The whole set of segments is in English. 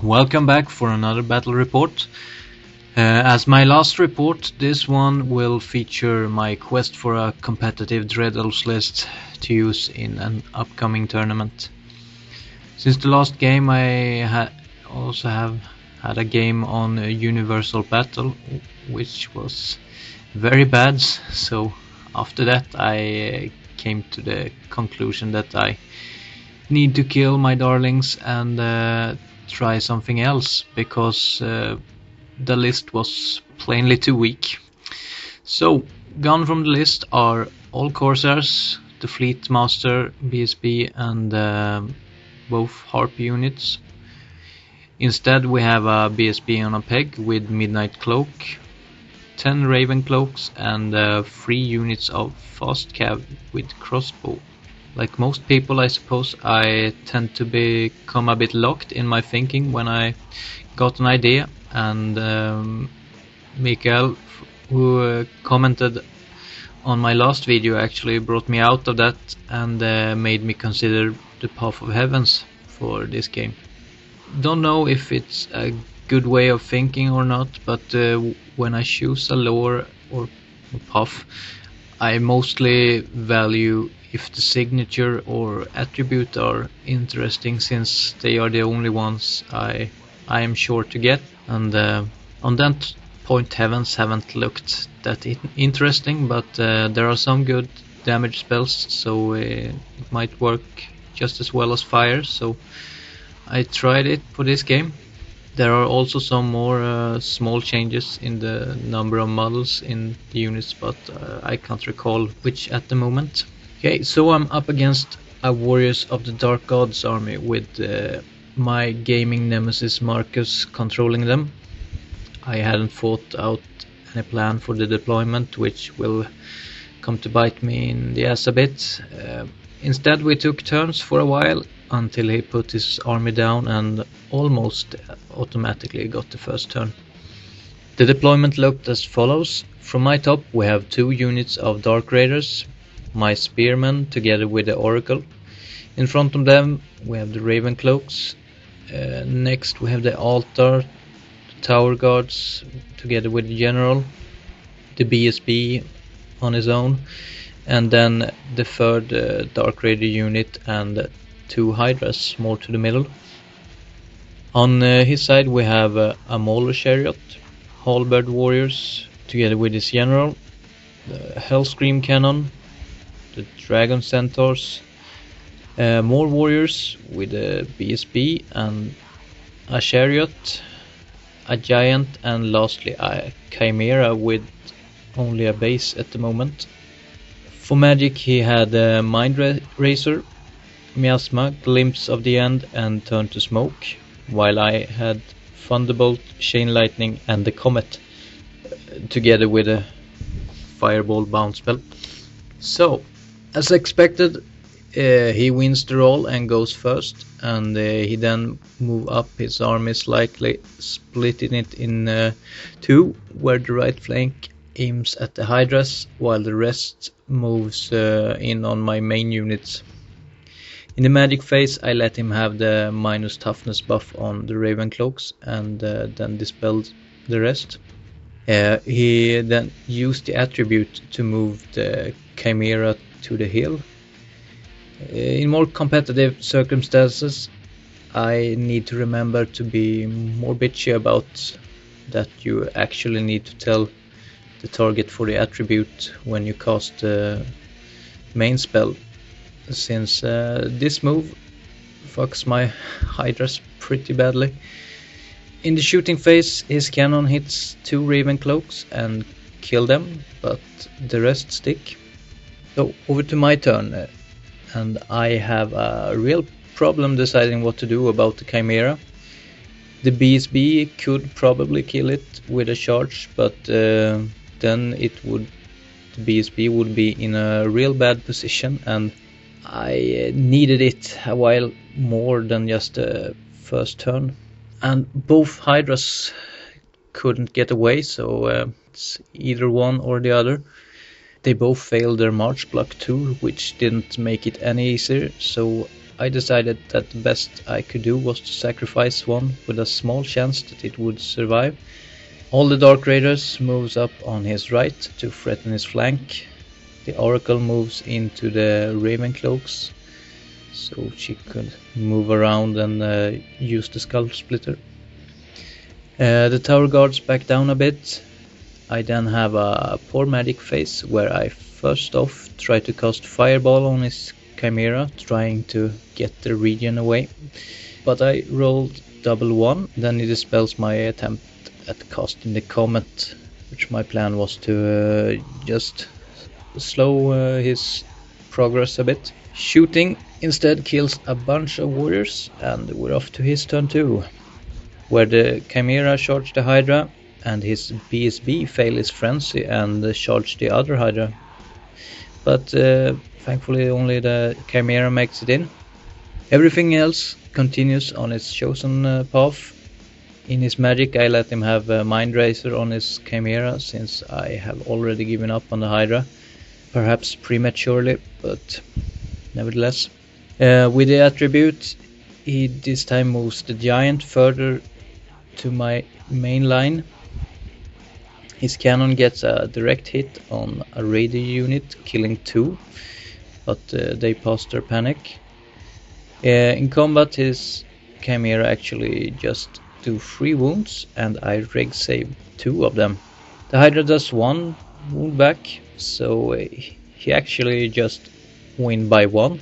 Welcome back for another battle report. As my last report, this one will feature my quest for a competitive Dread Elves list to use in an upcoming tournament. Since the last game I also have had a game on a Universal Battle, which was very bad, so after that I came to the conclusion that I need to kill my darlings and try something else, because the list was plainly too weak. So, gone from the list are all Corsairs, the Fleet Master, BSB and both Harp units. Instead we have a BSB on a peg with Midnight Cloak, 10 Raven Cloaks and 3 units of Fast Cav with Crossbow. Like most people, I suppose, I tend to become a bit locked in my thinking when I got an idea, and Mikael, who commented on my last video, actually brought me out of that and made me consider the Path of Heavens for this game. Don't know if it's a good way of thinking or not, but when I choose a lore or path, I mostly value if the signature or attribute are interesting, since they are the only ones I am sure to get, and on that point Heavens haven't looked that interesting, but there are some good damage spells, so it might work just as well as fire, so I tried it for this game. There are also some more small changes in the number of models in the units, but I can't recall which at the moment. Okay, so I'm up against a Warriors of the Dark Gods army with my gaming nemesis Marcus controlling them. I hadn't thought out any plan for the deployment, which will come to bite me in the ass a bit. Instead we took turns for a while until he put his army down and almost automatically got the first turn. The deployment looked as follows. From my top we have 2 units of Dark Raiders, my Spearmen together with the Oracle. In front of them we have the Raven Cloaks. Next we have the Altar, the Tower Guards together with the General, the BSB on his own, and then the third Dark Raider unit and 2 Hydras more to the middle. On his side we have a Mauler Chariot, Halberd Warriors together with his General, the Hellscream Cannon, the Dragon Centaurs, more Warriors with a BSB and a Chariot, a Giant, and lastly a Chimera with only a base at the moment. For magic he had Mind Razor, Miasma, Glimpse of the End and Turn to Smoke, while I had Thunderbolt, Chain Lightning and the Comet together with a Fireball bounce spell. So, as expected, he wins the roll and goes first, and he then moves up his army slightly, splitting it in 2, where the right flank aims at the Hydras while the rest moves in on my main units. In the magic phase I let him have the minus toughness buff on the Raven Cloaks and then dispelled the rest. He then used the attribute to move the Chimera to the hill. In more competitive circumstances I need to remember to be more bitchy about that you actually need to tell the target for the attribute when you cast the main spell, since this move fucks my Hydras pretty badly. In the shooting phase his cannon hits 2 Raven Cloaks and kill them, but the rest stick. So over to my turn, and I have a real problem deciding what to do about the Chimera. The BSB could probably kill it with a charge, but then the BSB would be in a real bad position, and I needed it a while more than just the first turn. And both Hydras couldn't get away, so it's either one or the other. They both failed their March block too, which didn't make it any easier, so I decided that the best I could do was to sacrifice one with a small chance that it would survive. All the Dark Raiders moves up on his right to threaten his flank. The Oracle moves into the Ravencloaks so she could move around and use the Skull Splitter. The Tower Guards back down a bit. I then have a poor magic phase where I first off try to cast Fireball on his Chimera, trying to get the regen away. But I rolled double 1, then he dispels my attempt at casting the Comet, which my plan was to just slow his progress a bit. Shooting instead kills a bunch of warriors, and we're off to his turn too, where the Chimera charged the Hydra, and his BSB failed his frenzy and charged the other Hydra. But thankfully only the Chimera makes it in. Everything else continues on its chosen path. In his magic I let him have Mind Razor on his Chimera, since I have already given up on the Hydra. Perhaps prematurely, but nevertheless. With the attribute, he this time moves the Giant further to my main line. His cannon gets a direct hit on a raider unit, killing 2, but they pass their panic. In combat, his Chimera actually just do 3 wounds, and I reg save 2 of them. The Hydra does 1 wound back, so he actually just win by 1.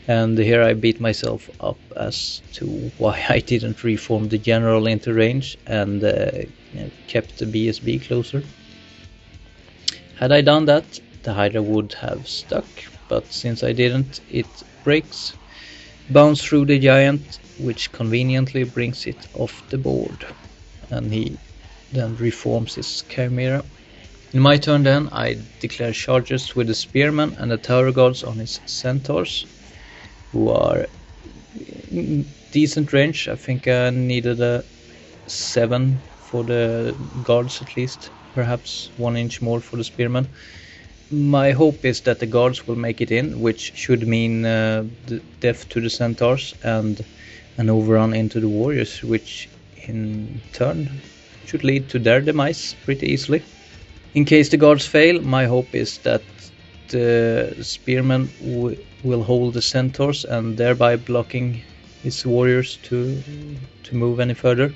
And here I beat myself up as to why I didn't reform the general into range and kept the BSB closer. Had I done that, the Hydra would have stuck, but since I didn't, it breaks, bounce through the Giant, which conveniently brings it off the board, and he then reforms his Chimera. In my turn then, I declare charges with the Spearman and the Tower Guards on his Centaurs, who are in decent range. I think I needed a 7 for the guards at least, perhaps 1 inch more for the Spearman. My hope is that the guards will make it in, which should mean the death to the Centaurs and an overrun into the Warriors, which in turn should lead to their demise pretty easily. In case the guards fail, my hope is that the Spearman will hold the Centaurs and thereby blocking his warriors to move any further.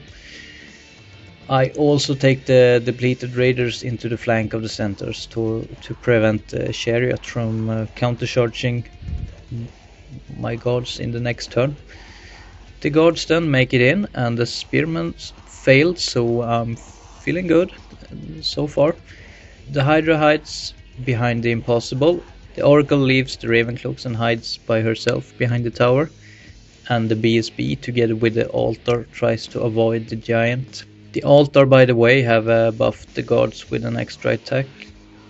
I also take the depleted raiders into the flank of the Centaurs to prevent the Chariot from countercharging my guards in the next turn. The guards then make it in, and the Spearmen failed, so I'm feeling good so far. The Hydra hides behind the Impossible. The Oracle leaves the Ravencloaks and hides by herself behind the tower, and the BSB together with the Altar tries to avoid the Giant. The Altar, by the way, have buffed the guards with an extra attack.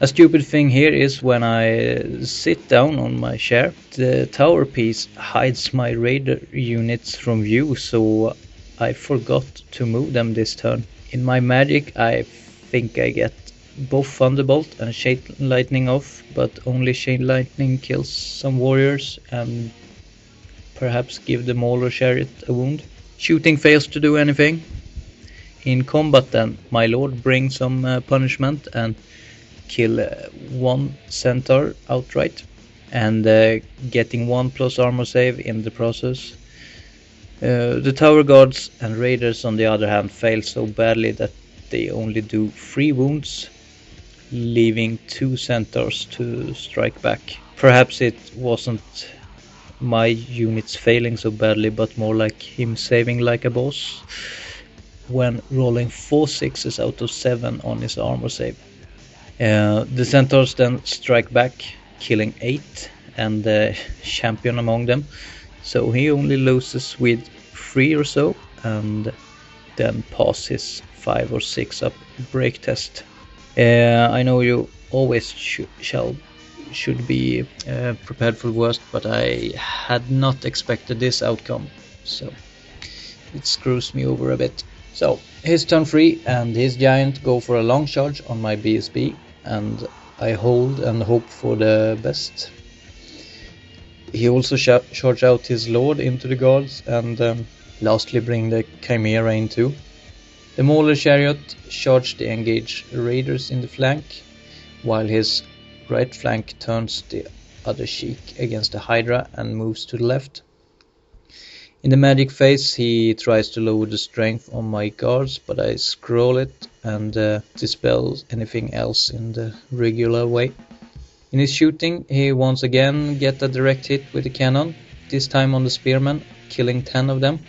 A stupid thing here is when I sit down on my chair, the tower piece hides my raider units from view, so I forgot to move them this turn. In my magic I think I get both Thunderbolt and Chain Lightning off, but only Chain Lightning kills some warriors and perhaps give the Mauler Chariot a wound. Shooting fails to do anything. In combat then, my lord brings some punishment and kill 1 Centaur outright, and getting 1+ armor save in the process. The Tower Guards and Raiders on the other hand fail so badly that they only do 3 wounds, leaving 2 Centaurs to strike back. Perhaps it wasn't my units failing so badly, but more like him saving like a boss, when rolling 4 6s out of 7 on his armor save. The Centaurs then strike back, killing 8 and the champion among them, so he only loses with 3 or so, and then passes 5 or 6 up break test. I know you always should be prepared for the worst, but I had not expected this outcome, so it screws me over a bit. So his turn 3 and his Giant go for a long charge on my BSB, and I hold and hope for the best. He also charged out his lord into the guards and lastly bring the Chimera in too. The Mauler chariot charged the engaged raiders in the flank, while his right flank turns the other cheek against the Hydra and moves to the left. In the magic phase he tries to lower the strength on my guards, but I scroll it and dispel anything else in the regular way. In his shooting he once again gets a direct hit with the cannon, this time on the spearmen, killing 10 of them.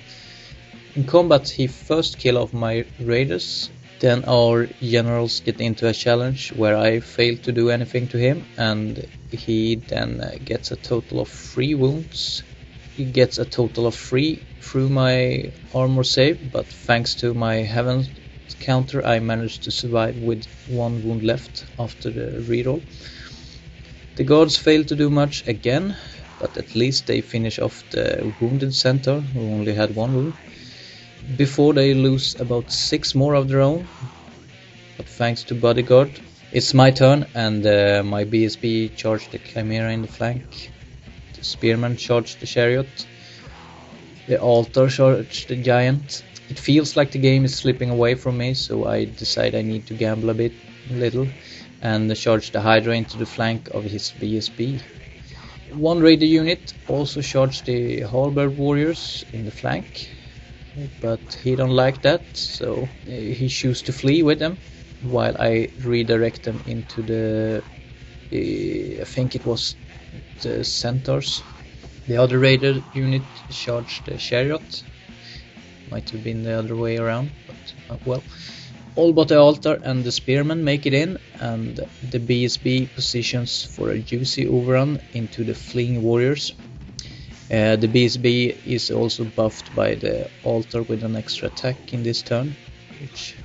In combat he first kills off my raiders, then our generals get into a challenge where I fail to do anything to him, and he then gets a total of 3 wounds. He gets a total of 3 through my armor save, but thanks to my heaven counter I managed to survive with 1 wound left after the reroll. The guards fail to do much again, but at least they finish off the wounded centaur who only had 1 wound, before they lose about 6 more of their own, but thanks to bodyguard. It's my turn, and my BSB charged the Chimera in the flank. The spearman charged the chariot. The altar charged the giant. It feels like the game is slipping away from me, so I decide I need to gamble a little, and charge the Hydra into the flank of his BSB. One raider unit also charged the Halberd warriors in the flank, but he don't like that, so he chooses to flee with them, while I redirect them into the, I think it was the centaurs. The other raider unit charged the chariot. Might have been the other way around, but well. All but the altar and the spearmen make it in, and the BSB positions for a juicy overrun into the fleeing warriors. The BSB is also buffed by the altar with an extra attack in this turn, which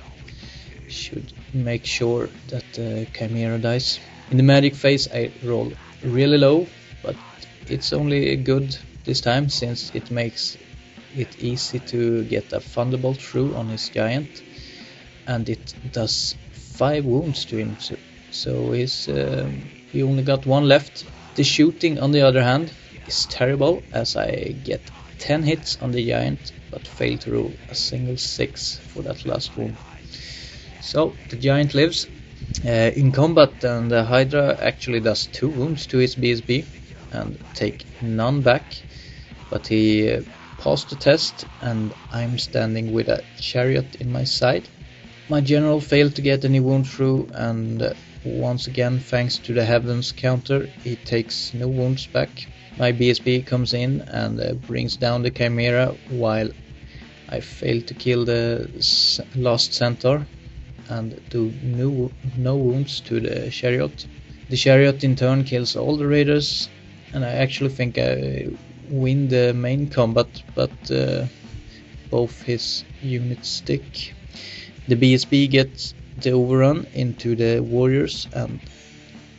should make sure that the Chimera dies. In the magic phase I roll really low, but it's only good this time since it makes it easy to get a thunderbolt through on his giant, and it does 5 wounds to him, so he only got 1 left. The shooting on the other hand is terrible, as I get 10 hits on the giant but fail to roll a single 6 for that last wound. So the giant lives. In combat, and the Hydra actually does 2 wounds to his BSB and take none back, but he passed the test, and I'm standing with a chariot in my side. My general failed to get any wound through, and once again, thanks to the heavens counter, he takes no wounds back. My BSB comes in and brings down the Chimera, while I fail to kill the last centaur and do no wounds to the chariot. The chariot in turn kills all the raiders, and I actually think I win the main combat, but both his units stick. The BSB gets the overrun into the warriors and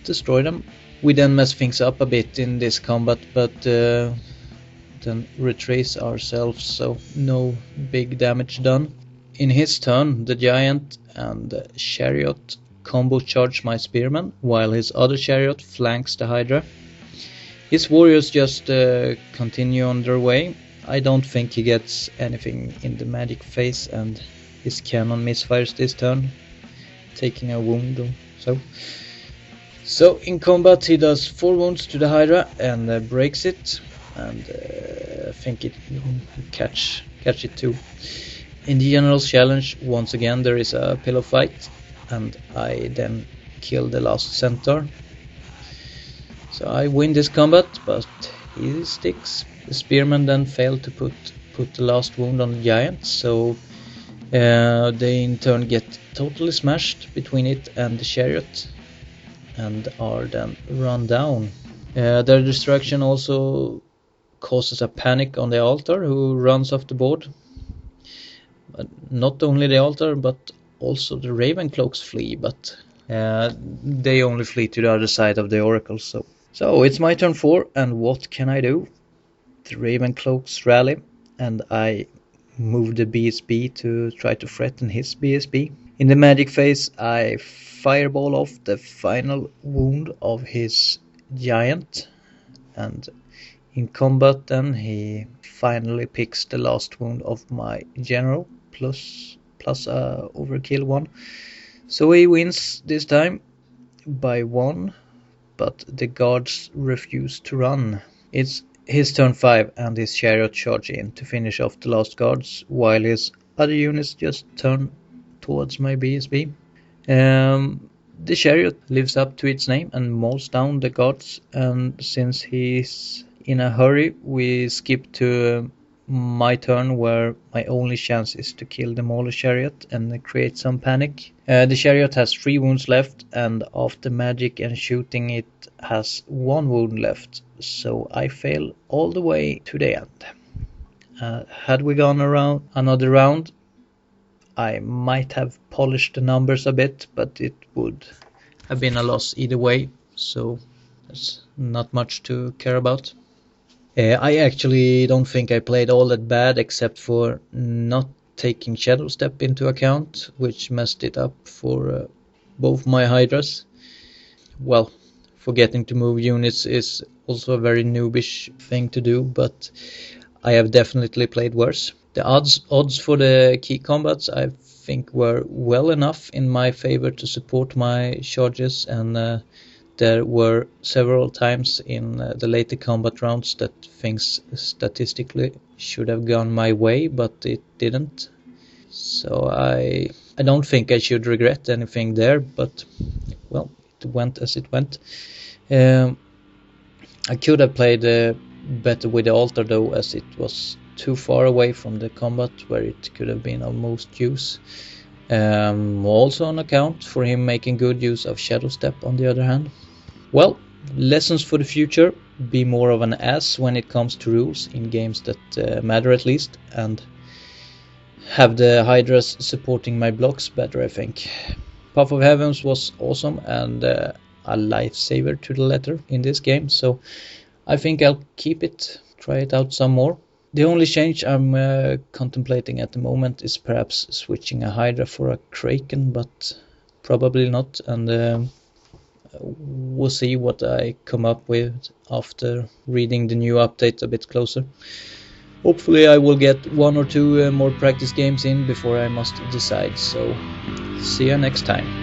destroy them. We then mess things up a bit in this combat, but then retrace ourselves, so no big damage done. In his turn, the giant and the chariot combo charge my spearman, while his other chariot flanks the Hydra. His warriors just continue on their way. I don't think he gets anything in the magic phase, and his cannon misfires this turn, taking a wound or so. So in combat he does 4 wounds to the Hydra and breaks it, and I think it catch it too. In the general's challenge, once again there is a pillow fight, and I then kill the last centaur. So I win this combat, but he sticks. The spearman then failed to put the last wound on the giant, so they in turn get totally smashed between it and the chariot, and are then run down. Their destruction also causes a panic on the altar, who runs off the board. But not only the altar, but also the Ravencloaks flee, but they only flee to the other side of the oracle. So it's my turn 4, and what can I do? The Ravencloaks rally, and I move the BSB to try to threaten his BSB. In the magic phase I fireball off the final wound of his giant, and in combat then he finally picks the last wound of my general plus a overkill one. So he wins this time by 1, but the guards refuse to run. It's his turn 5 and his chariot charge in to finish off the last guards while his other units just turn towards my BSB. The chariot lives up to its name and mauls down the guards, and since he's in a hurry we skip to my turn where my only chance is to kill the mauler chariot and create some panic. The chariot has 3 wounds left, and after magic and shooting it has 1 wound left, so I fail all the way to the end. Had we gone around another round, I might have polished the numbers a bit, but it would have been a loss either way, so there's not much to care about. I actually don't think I played all that bad, except for not taking Shadow Step into account, which messed it up for both my Hydras. Well, forgetting to move units is also a very noobish thing to do, but I have definitely played worse. The odds for the key combats I think were well enough in my favor to support my charges, and there were several times in the later combat rounds that things statistically should have gone my way, but it didn't. So I don't think I should regret anything there, but well, it went as it went. I could have played better with the altar though, as it was too far away from the combat where it could have been of most use. Also on account for him making good use of Shadow Step on the other hand. Well, lessons for the future: be more of an ass when it comes to rules in games that matter at least, and have the Hydras supporting my blocks better, I think. Path of Heavens was awesome and a lifesaver to the letter in this game, so I think I'll keep it, try it out some more. The only change I'm contemplating at the moment is perhaps switching a Hydra for a Kraken, but probably not, and we'll see what I come up with after reading the new update a bit closer. Hopefully I will get 1 or 2 more practice games in before I must decide, so see you next time.